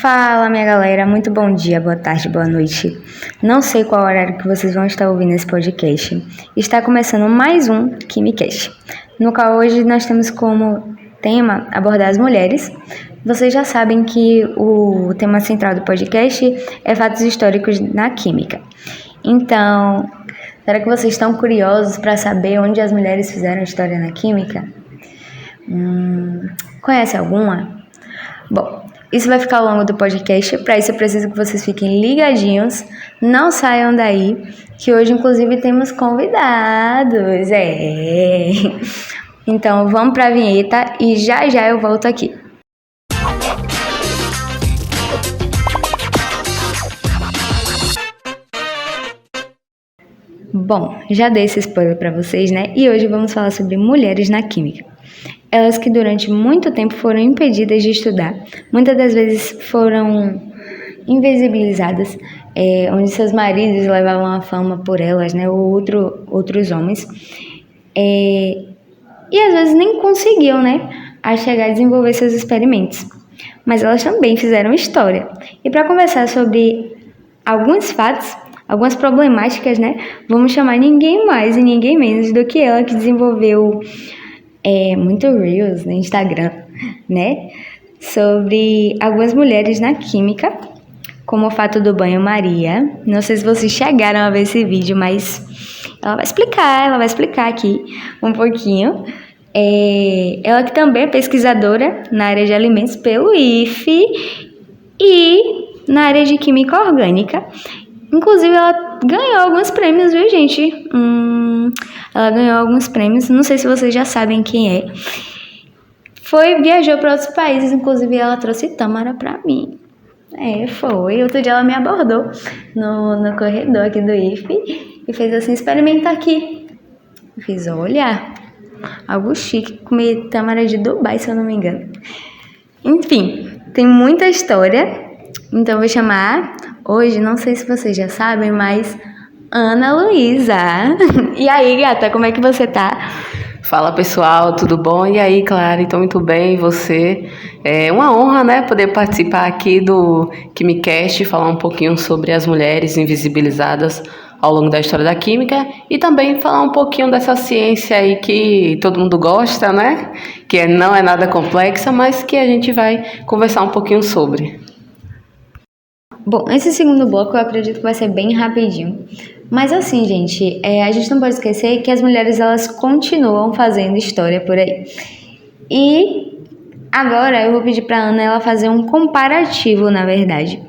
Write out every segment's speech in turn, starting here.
Fala, minha galera, muito bom dia, boa tarde, boa noite. Não sei qual horário que vocês vão estar ouvindo esse podcast. Está começando mais um KimiCast, no qual hoje nós temos como tema abordar as mulheres. Vocês já sabem que o tema central do podcast é fatos históricos na química. Então, será que vocês estão curiosos para saber onde as mulheres fizeram história na química? Conhece alguma? Bom, isso vai ficar ao longo do podcast. Para isso eu preciso que vocês fiquem ligadinhos, não saiam daí, que hoje inclusive temos convidados. Então vamos para a vinheta e já eu volto aqui. Bom, já dei esse spoiler para vocês, né? E hoje vamos falar sobre mulheres na química. Elas que durante muito tempo foram impedidas de estudar, muitas das vezes foram invisibilizadas, onde seus maridos levavam a fama por elas, né, ou outros homens, e às vezes nem conseguiam, né, a chegar a desenvolver seus experimentos. Mas elas também fizeram história. E para conversar sobre alguns fatos, algumas problemáticas, né, vamos chamar ninguém mais e ninguém menos do que ela que desenvolveu muito Reels no Instagram, né? Sobre algumas mulheres na química, como o fato do banho-maria. Não sei se vocês chegaram a ver esse vídeo, mas ela vai explicar aqui um pouquinho. Ela que também é pesquisadora na área de alimentos pelo IFE e na área de química orgânica. Inclusive, ela ganhou alguns prêmios, viu, gente? Ela ganhou alguns prêmios, não sei se vocês já sabem quem é. Viajou para outros países, inclusive ela trouxe tâmara para mim. Foi. Outro dia ela me abordou no corredor aqui do IFE e fez assim, experimenta aqui. Eu fiz, olha, algo chique, comer tâmara de Dubai, se eu não me engano. Enfim, tem muita história, então eu vou chamar hoje, não sei se vocês já sabem, mas Ana Luísa. E aí, gata, como é que você tá? Fala, pessoal, tudo bom? E aí, Clara, então muito bem, e você? É uma honra, né, poder participar aqui do KimiCast, falar um pouquinho sobre as mulheres invisibilizadas ao longo da história da química e também falar um pouquinho dessa ciência aí que todo mundo gosta, né? Que não é nada complexa, mas que a gente vai conversar um pouquinho sobre. Bom, esse segundo bloco eu acredito que vai ser bem rapidinho. Mas assim, gente, a gente não pode esquecer que as mulheres, elas continuam fazendo história por aí. E agora eu vou pedir para Ana ela fazer um comparativo, na verdade,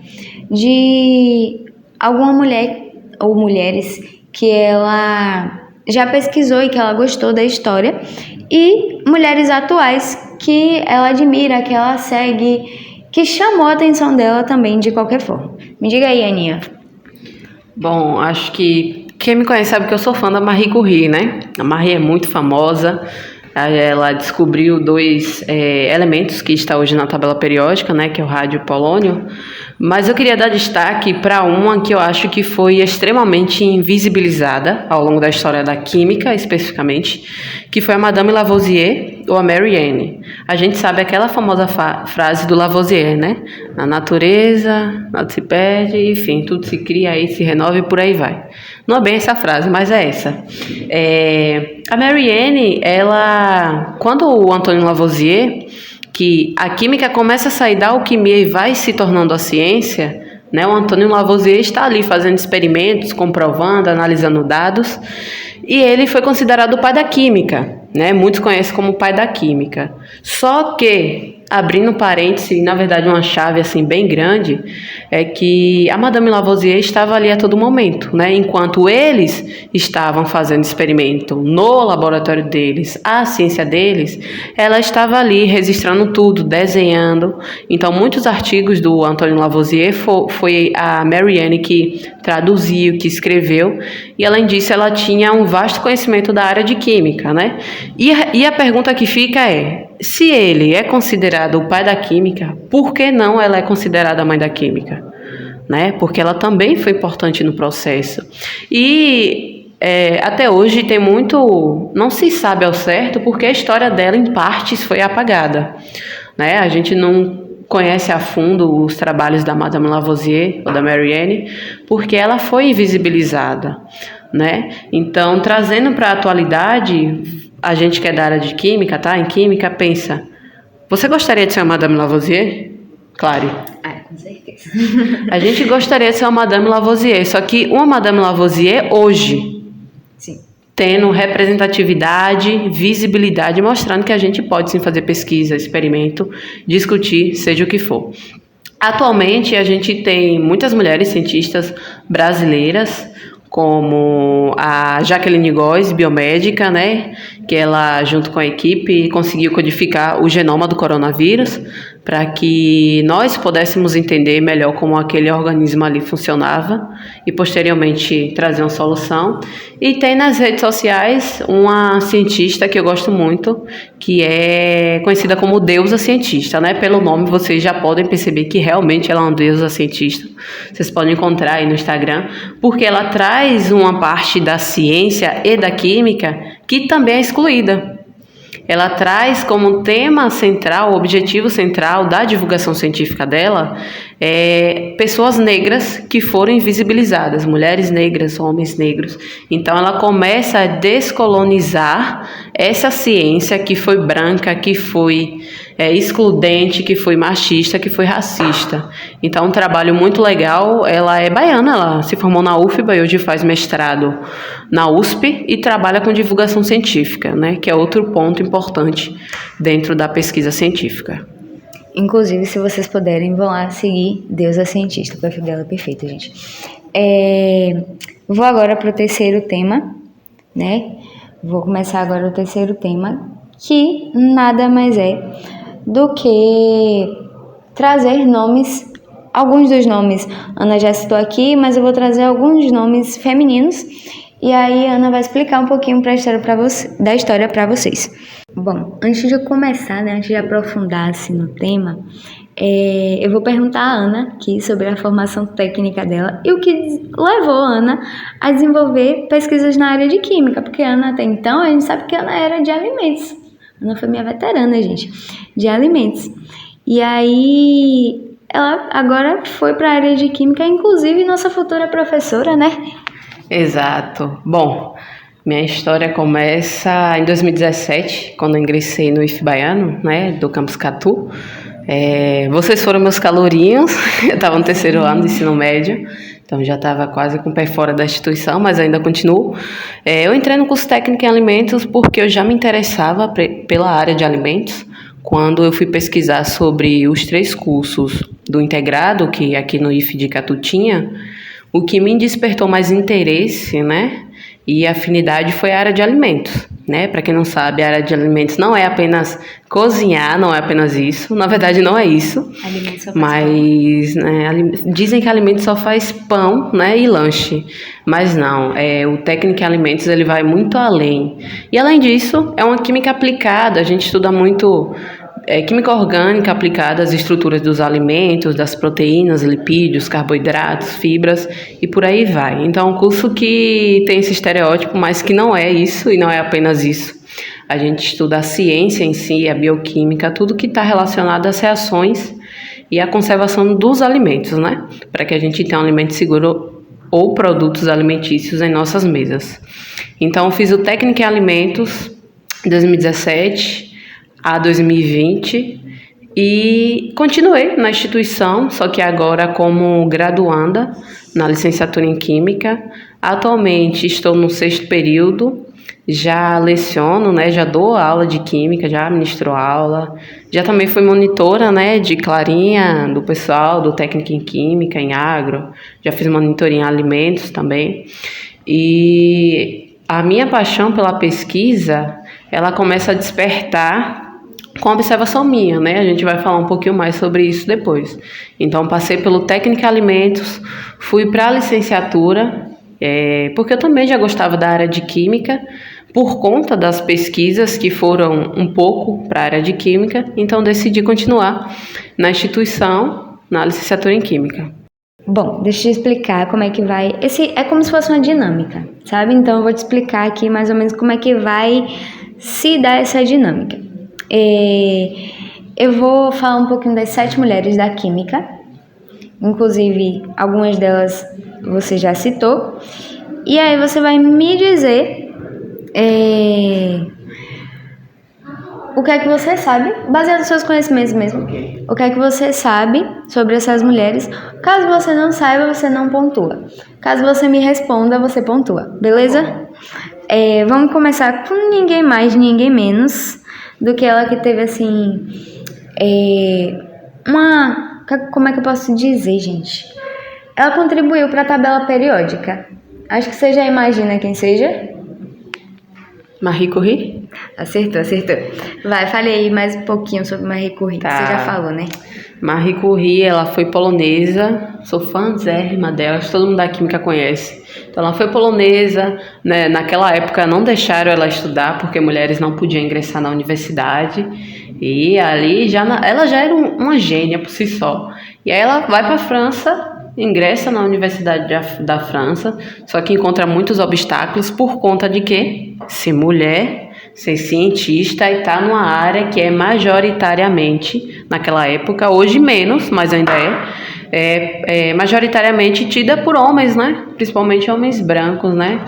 de alguma mulher ou mulheres que ela já pesquisou e que ela gostou da história e mulheres atuais que ela admira, que ela segue, que chamou a atenção dela também de qualquer forma. Me diga aí, Aninha. Bom, acho que quem me conhece sabe que eu sou fã da Marie Curie, né? A Marie é muito famosa. Ela descobriu dois elementos que está hoje na tabela periódica, né? Que é o rádio e o polônio. Mas eu queria dar destaque para uma que eu acho que foi extremamente invisibilizada ao longo da história da química, especificamente, que foi a Madame Lavoisier ou a Mary Anne. A gente sabe aquela famosa frase do Lavoisier, né? Na natureza, nada se perde, enfim, tudo se cria aí, se renova e por aí vai. Não é bem essa frase, mas é essa. A Mary Anne, ela, quando o Antoine Lavoisier, que a química começa a sair da alquimia e vai se tornando a ciência, né? O Antoine Lavoisier está ali fazendo experimentos, comprovando, analisando dados, e ele foi considerado o pai da química, né? Muitos conhecem como o pai da química. Só que, abrindo parênteses, na verdade uma chave assim bem grande, é que a Madame Lavoisier estava ali a todo momento, né? Enquanto eles estavam fazendo experimento no laboratório deles, a ciência deles, ela estava ali registrando tudo, desenhando. Então muitos artigos do Antoine Lavoisier foi a Mary Anne que traduziu, que escreveu, e além disso ela tinha um vasto conhecimento da área de química, né? E a pergunta que fica é, se ele é considerado o pai da química, por que não ela é considerada a mãe da química? Né? Porque ela também foi importante no processo. E até hoje tem muito... Não se sabe ao certo porque a história dela, em partes, foi apagada. Né? A gente não conhece a fundo os trabalhos da Madame Lavoisier ou da Marianne, porque ela foi invisibilizada, né? Então, trazendo para a atualidade, a gente que é da área de química, tá? Em química, pensa, você gostaria de ser uma Madame Lavoisier? Claro. Com certeza. A gente gostaria de ser uma Madame Lavoisier, só que uma Madame Lavoisier hoje, Sim. tendo representatividade, visibilidade, mostrando que a gente pode sim fazer pesquisa, experimento, discutir, seja o que for. Atualmente, a gente tem muitas mulheres cientistas brasileiras, como a Jaqueline Góes, biomédica, né, que ela, junto com a equipe, conseguiu codificar o genoma do coronavírus, para que nós pudéssemos entender melhor como aquele organismo ali funcionava e posteriormente trazer uma solução. E tem nas redes sociais uma cientista que eu gosto muito, que é conhecida como deusa cientista, né? Pelo nome vocês já podem perceber que realmente ela é uma deusa cientista. Vocês podem encontrar aí no Instagram, porque ela traz uma parte da ciência e da química que também é excluída. Ela traz como tema central, o objetivo central da divulgação científica dela, pessoas negras que foram invisibilizadas, mulheres negras, homens negros. Então ela começa a descolonizar essa ciência que foi branca, que foi excludente, que foi machista, que foi racista. Então um trabalho muito legal. Ela é baiana, ela se formou na UFBA e hoje faz mestrado na USP e trabalha com divulgação científica, né, que é outro ponto importante dentro da pesquisa científica. Inclusive, se vocês puderem, vão lá seguir Deusa Cientista. O perfil dela é perfeito, gente. Vou agora para o terceiro tema, né? Vou começar agora o terceiro tema, que nada mais é do que trazer nomes. Alguns dos nomes Ana já citou aqui, mas eu vou trazer alguns nomes femininos. E aí a Ana vai explicar um pouquinho da história para vocês. Bom, antes de eu começar, né, antes de aprofundar assim, no tema, eu vou perguntar a Ana aqui sobre a formação técnica dela e o que levou a Ana a desenvolver pesquisas na área de química, porque a Ana até então, a gente sabe que a Ana era de alimentos. A Ana foi minha veterana, gente, de alimentos. E aí ela agora foi para a área de química, inclusive nossa futura professora, né? Exato. Bom, minha história começa em 2017, quando eu ingressei no IF Baiano, né, do Campus Catu. Vocês foram meus calourinhos, eu estava no terceiro ano de ensino médio, então já estava quase com o pé fora da instituição, mas ainda continuo. Eu entrei no curso técnico em alimentos porque eu já me interessava pela área de alimentos. Quando eu fui pesquisar sobre os 3 cursos do integrado, que aqui no IF de Catu tinha, o que me despertou mais interesse, né, e afinidade foi a área de alimentos, né? Para quem não sabe, a área de alimentos não é apenas cozinhar, não é apenas isso. Na verdade, não é isso. Alimentos só faz mas né, dizem que alimento só faz pão, né, e lanche. Mas não, o técnico em alimentos ele vai muito além. E além disso, é uma química aplicada. A gente estuda muito química orgânica aplicada às estruturas dos alimentos, das proteínas, lipídios, carboidratos, fibras e por aí vai. Então é um curso que tem esse estereótipo, mas que não é isso e não é apenas isso. A gente estuda a ciência em si, a bioquímica, tudo que está relacionado às reações e à conservação dos alimentos, né? Para que a gente tenha um alimento seguro ou produtos alimentícios em nossas mesas. Então eu fiz o técnico em alimentos em 2017 a 2020 e continuei na instituição, só que agora como graduanda na licenciatura em Química. Atualmente estou no 6º período, já leciono, né, já dou aula de Química, já ministro aula, já também fui monitora, né, de clarinha do pessoal do técnico em Química, em agro, já fiz monitoria em alimentos também. E a minha paixão pela pesquisa, ela começa a despertar com observação minha, né? A gente vai falar um pouquinho mais sobre isso depois. Então, passei pelo técnico em alimentos, fui para a licenciatura, porque eu também já gostava da área de química, por conta das pesquisas que foram um pouco para a área de química, então decidi continuar na instituição, na licenciatura em química. Bom, deixa eu te explicar como é que vai. É como se fosse uma dinâmica, sabe? Então eu vou te explicar aqui mais ou menos como é que vai se dar essa dinâmica. eu vou falar um pouquinho das 7 mulheres da química. Inclusive, algumas delas você já citou. E aí você vai me dizer o que é que você sabe, baseado nos seus conhecimentos mesmo. O que é que você sabe sobre essas mulheres. Caso você não saiba, você não pontua. Caso você me responda, você pontua. Beleza? Vamos começar com ninguém mais, ninguém menos do que ela que teve, assim, como é que eu posso dizer, gente? Ela contribuiu para a tabela periódica. Acho que você já imagina quem seja. Marie Curie? Acertou. Vai, fale aí mais um pouquinho sobre Marie Curie, Tá. que você já falou, né? Marie Curie, ela foi polonesa, sou fãzérrima dela, acho que todo mundo da química conhece. Então ela foi polonesa, né? Naquela época não deixaram ela estudar porque mulheres não podiam ingressar na universidade. E ali ela já era uma gênia por si só. E aí ela vai para a França, ingressa na Universidade da França, só que encontra muitos obstáculos por conta de quê? Ser mulher, ser cientista e estar numa área que é majoritariamente, naquela época, hoje menos, mas ainda majoritariamente tida por homens, né? Principalmente homens brancos, né?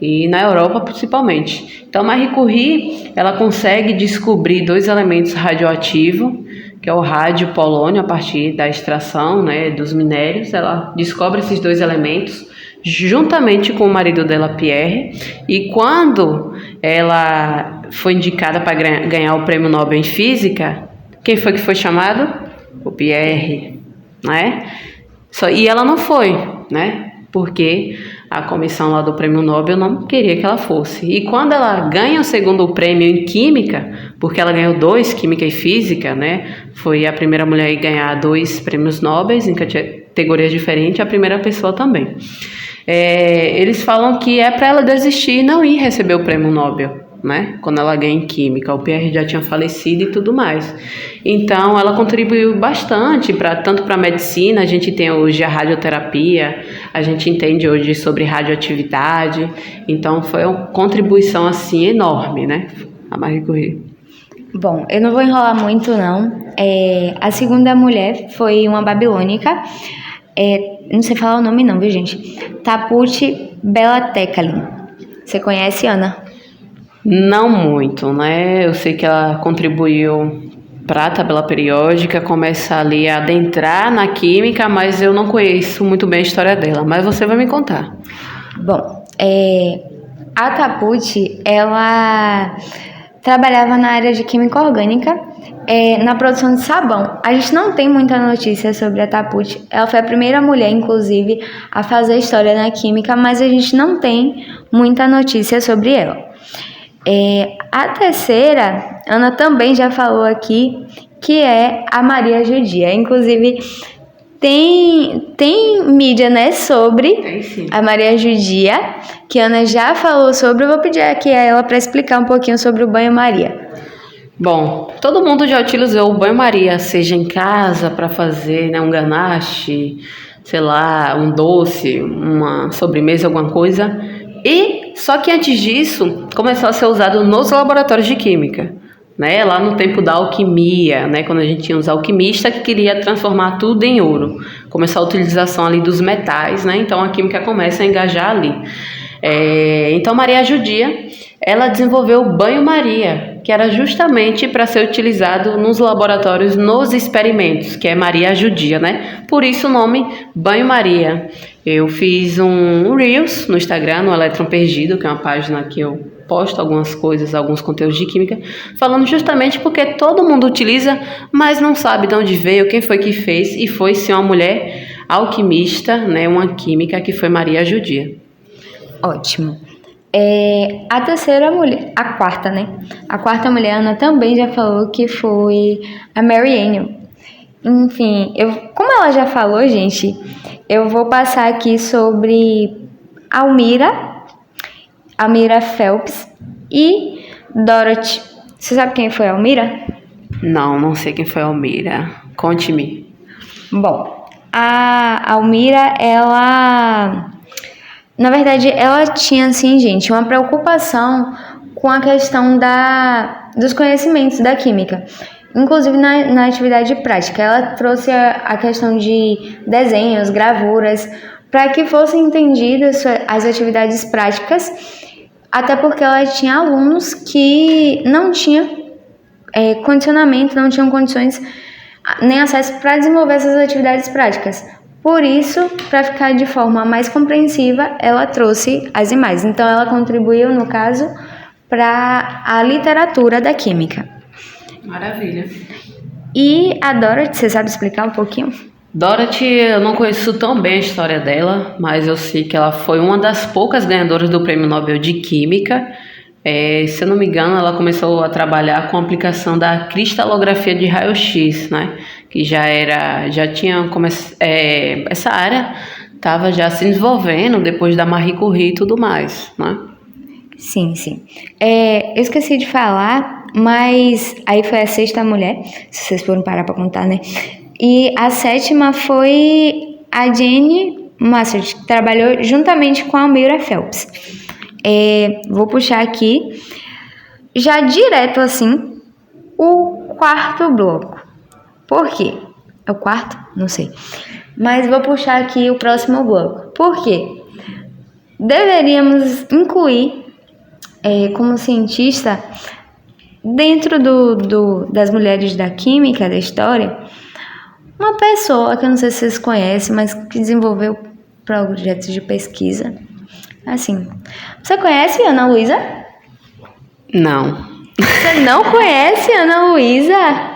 E na Europa principalmente. Então Marie Curie, ela consegue descobrir 2 elementos radioativos, que é o rádio e o polônio, a partir da extração, né, dos minérios. Ela descobre esses 2 elementos juntamente com o marido dela, Pierre, e quando ela foi indicada para ganhar o Prêmio Nobel em Física, quem foi que foi chamado? O Pierre, né? E ela não foi, né? Porque a comissão lá do Prêmio Nobel não queria que ela fosse. E quando ela ganha o segundo prêmio em Química, porque ela ganhou 2, Química e Física, né? Foi a primeira mulher a ganhar 2 prêmios Nobel em categorias diferentes, a primeira pessoa também. Eles falam que é para ela desistir e não ir receber o Prêmio Nobel, né? Quando ela ganha em Química, o Pierre já tinha falecido e tudo mais. Então, ela contribuiu bastante, tanto para a medicina. A gente tem hoje a radioterapia, a gente entende hoje sobre radioatividade. Então, foi uma contribuição, assim, enorme, né? A Marie Curie. Bom, eu não vou enrolar muito, não. A segunda mulher foi uma babilônica. Não sei falar o nome não, viu, gente? Taput Belatekalin. Você conhece, Ana? Não muito, né? Eu sei que ela contribuiu para a tabela periódica, começa ali a adentrar na química, mas eu não conheço muito bem a história dela. Mas você vai me contar. Bom, a Taput, ela trabalhava na área de química orgânica, na produção de sabão. A gente não tem muita notícia sobre a Taput. Ela foi a primeira mulher, inclusive, a fazer história na química, mas a gente não tem muita notícia sobre ela. A terceira, Ana também já falou aqui, que é a Maria Judia. Inclusive, tem mídia, né, sobre a Maria Judia, que a Ana já falou sobre. Eu vou pedir aqui a ela para explicar um pouquinho sobre o banho-maria. Bom, todo mundo já utilizou o banho-maria, seja em casa para fazer, né, um ganache, sei lá, um doce, uma sobremesa, alguma coisa. Só que antes disso, começou a ser usado nos laboratórios de química, né? Lá no tempo da alquimia, né? Quando a gente tinha os alquimistas que queria transformar tudo em ouro. Começou a utilização ali dos metais, né? Então a química começa a engajar ali. Então Maria Judia, ela desenvolveu o banho-maria, que era justamente para ser utilizado nos laboratórios, nos experimentos, que é Maria Judia, né? Por isso o nome banho-maria. Eu fiz um Reels no Instagram, no Elétron Perdido, que é uma página que eu posto algumas coisas, alguns conteúdos de química, falando justamente porque todo mundo utiliza, mas não sabe de onde veio, quem foi que fez, e foi sim uma mulher alquimista, né? Uma química, que foi Maria Judia. Ótimo. A terceira mulher, a quarta, né? A quarta mulher, Ana também já falou que foi a Mary Ann. Enfim, como ela já falou, gente, eu vou passar aqui sobre Almira Phelps e Dorothy. Você sabe quem foi a Almira? Não sei quem foi a Almira. Conte-me. Bom, a Almira, na verdade, ela tinha, assim, gente, uma preocupação com a questão dos conhecimentos da química. inclusive na atividade prática. Ela trouxe a questão de desenhos, gravuras, para que fossem entendidas as atividades práticas, até porque ela tinha alunos que não tinham condicionamento, não tinham condições nem acesso para desenvolver essas atividades práticas. Por isso, para ficar de forma mais compreensiva, ela trouxe as imagens. Então, ela contribuiu, no caso, para a literatura da química. Maravilha. E a Dorothy, você sabe explicar um pouquinho? Dorothy, eu não conheço tão bem a história dela, mas eu sei que ela foi uma das poucas ganhadoras do Prêmio Nobel de Química. Se eu não me engano, ela começou a trabalhar com a aplicação da cristalografia de raio-x, né? Que já tinha essa área estava já se desenvolvendo depois da Marie Curie e tudo mais, né? Sim. Eu esqueci de falar, mas aí foi a 6ª mulher, se vocês forem parar para contar, né? E a 7ª foi a Jane Massard, que trabalhou juntamente com a Almira Phelps. Vou puxar aqui, já direto assim, o 4º bloco. Por quê? É o 4º? Não sei. Mas vou puxar aqui o próximo bloco. Por quê? Deveríamos incluir, como cientista, dentro das mulheres da química, da história, uma pessoa que eu não sei se vocês conhecem, mas que desenvolveu projetos de pesquisa. Assim, você conhece Ana Luísa? Não. Você não conhece Ana Luísa?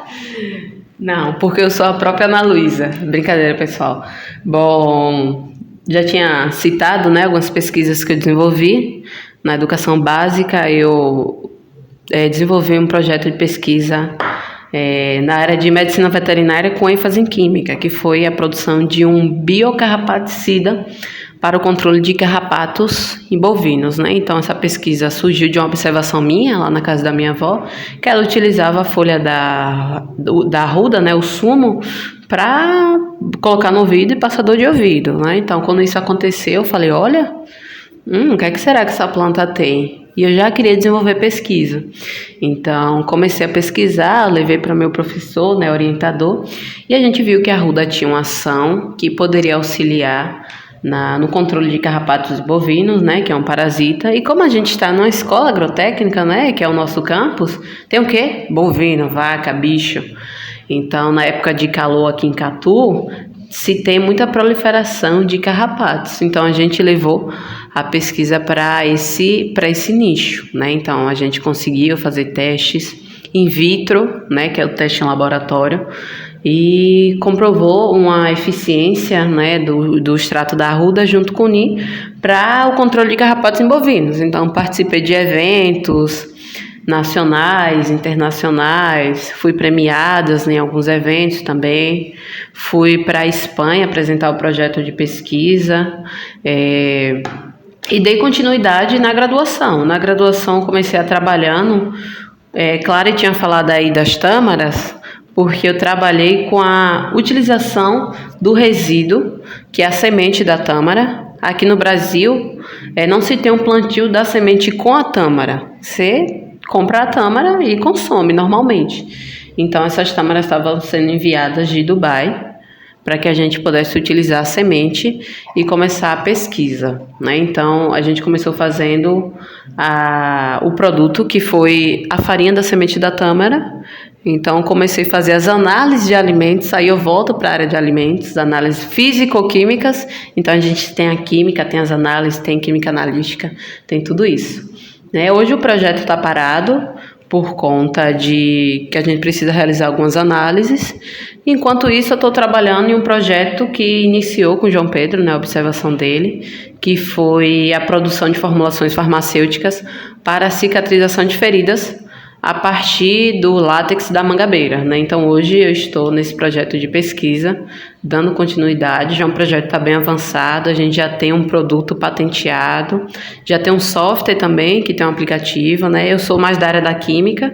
Não, porque eu sou a própria Ana Luísa. Brincadeira, pessoal. Bom, já tinha citado, né, algumas pesquisas que eu desenvolvi. Na educação básica, eu desenvolvi um projeto de pesquisa na área de medicina veterinária com ênfase em química, que foi a produção de um biocarrapaticida para o controle de carrapatos em bovinos, né? Então, essa pesquisa surgiu de uma observação minha, lá na casa da minha avó, que ela utilizava a folha da arruda, né, o sumo, para colocar no ouvido e passador de ouvido, né? Então, quando isso aconteceu, eu falei, olha, o que é que será que essa planta tem? E eu já queria desenvolver pesquisa. Então, comecei a pesquisar, levei para meu professor, né, orientador, e a gente viu que a arruda tinha uma ação que poderia auxiliar no controle de carrapatos bovinos, né, que é um parasita. E como a gente está numa escola agrotécnica, né, que é o nosso campus, tem o quê? Bovino, vaca, bicho. Então, na época de calor aqui em Catu, se tem muita proliferação de carrapatos. Então, a gente levou a pesquisa para esse nicho, né? Então, a gente conseguiu fazer testes in vitro, né, que é o teste em laboratório, e comprovou uma eficiência, né, do extrato da arruda junto com o NI para o controle de carrapatos em bovinos. Então, participei de eventos nacionais, internacionais, fui premiada em alguns eventos também, fui para a Espanha apresentar o projeto de pesquisa, e dei continuidade na graduação. Na graduação comecei a trabalhando, Clara tinha falado aí das tâmaras, porque eu trabalhei com a utilização do resíduo, que é a semente da tâmara. Aqui no Brasil, não se tem um plantio da semente com a tâmara. Você compra a tâmara e consome normalmente. Então, essas tâmaras estavam sendo enviadas de Dubai para que a gente pudesse utilizar a semente e começar a pesquisa, né? Então, a gente começou fazendo o produto que foi a farinha da semente da tâmara. Então, comecei a fazer as análises de alimentos, aí eu volto para a área de alimentos, análises físico-químicas. Então, a gente tem a química, tem as análises, tem química analítica, tem tudo isso. Hoje o projeto está parado por conta de que a gente precisa realizar algumas análises. Enquanto isso, eu estou trabalhando em um projeto que iniciou com o João Pedro, a observação dele, que foi a produção de formulações farmacêuticas para a cicatrização de feridas a partir do látex da mangabeira, né? Então, hoje eu estou nesse projeto de pesquisa, dando continuidade. Já é um projeto que está bem avançado, a gente já tem um produto patenteado, já tem um software também, que tem um aplicativo, né? Eu sou mais da área da química,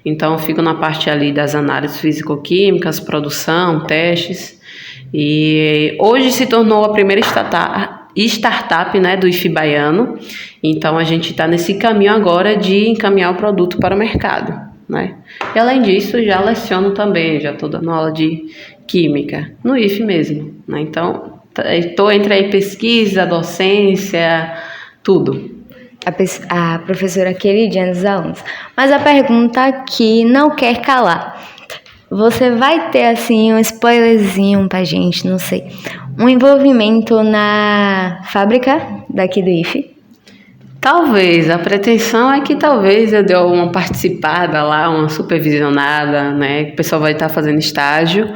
então eu fico na parte ali das análises físico-químicas, produção, testes. E hoje se tornou a primeira startup, né, do IFE baiano. Então, a gente está nesse caminho agora de encaminhar o produto para o mercado. né? E além disso, já leciono também, já estou dando aula de química, no IF mesmo, né? Então, estou entre aí pesquisa, docência, tudo. A professora queridinha dos alunos. Mas a pergunta que não quer calar. Você vai ter, assim, um spoilerzinho pra gente, não sei. Um envolvimento na fábrica daqui do IF? Talvez, a pretensão é que talvez eu dê uma participada lá, uma supervisionada, né? O pessoal vai estar fazendo estágio,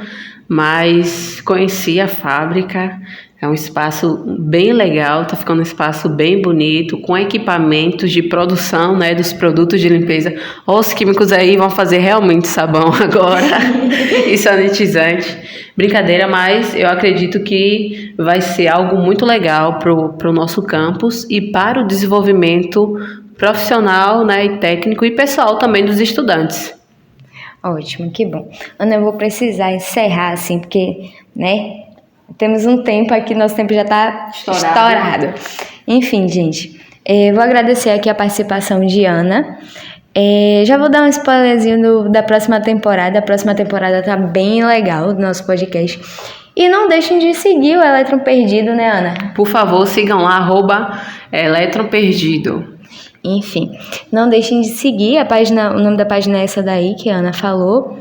mas conheci a fábrica, é um espaço bem legal, tá ficando um espaço bem bonito, com equipamentos de produção, né, dos produtos de limpeza. Os químicos aí vão fazer realmente sabão agora e sanitizante. Brincadeira, mas eu acredito que vai ser algo muito legal para o nosso campus e para o desenvolvimento profissional, né, e técnico e pessoal também dos estudantes. Ótimo, que bom. Ana, eu vou precisar encerrar, assim, porque, né, temos um tempo aqui, nosso tempo já está estourado. Enfim, gente, vou agradecer aqui a participação de Ana. Já vou dar um spoilerzinho da próxima temporada. A próxima temporada tá bem legal do nosso podcast. E não deixem de seguir o Elétron Perdido, né, Ana? Por favor, sigam lá, @Elétron Perdido. Enfim, não deixem de seguir a página, o nome da página é essa daí que a Ana falou.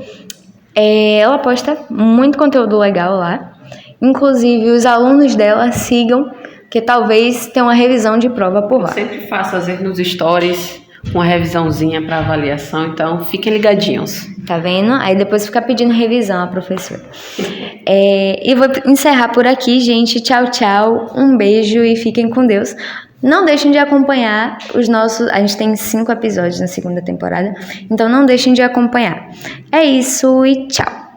Ela posta muito conteúdo legal lá. Inclusive, os alunos dela sigam, que talvez tenha uma revisão de prova por lá. Eu sempre faço, às vezes, nos stories, uma revisãozinha para avaliação, então fiquem ligadinhos. Tá vendo? Aí depois fica pedindo revisão a professora. E vou encerrar por aqui, gente. Tchau, tchau. Um beijo e fiquem com Deus. Não deixem de acompanhar os nossos... A gente tem 5 episódios na segunda temporada, então não deixem de acompanhar. É isso e tchau.